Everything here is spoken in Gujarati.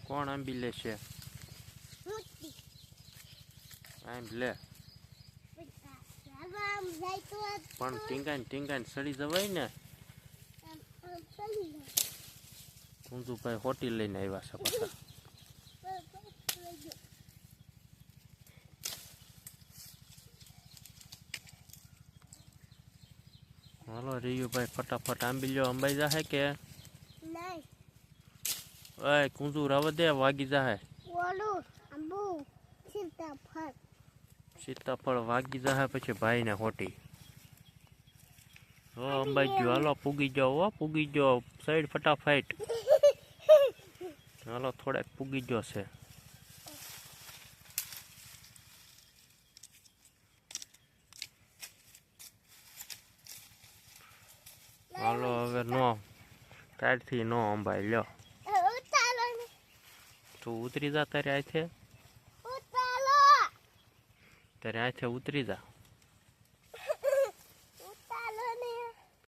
કોણ આંબી લેશે? આમ લે પણ ટીંગાઈને સડી જવાય ને. કુંજુભાઈ હોટી લઈને આવ્યા છે પાછા. હાલો રીયુભાઈ ફટાફટ આંબી લ્યો. અંબાઈ જાહે કે ઓય કુંજુ રવા દે, વાગી જાહે. સીતાફળ વાગી જાહે પછી ભાઈ ને હોટી. હો અંબાઈ ગયો. હાલો પૂગી જાઓ, હો પૂગી જાઓ. સાઈડ ફટાફટ. હાલો થોડાક પૂગી ગયો છે. હાલો હવે નો તારથી નો અંબાઈ લ્યો. તું ઉતરી જા તારે આથે ઉતરી જા.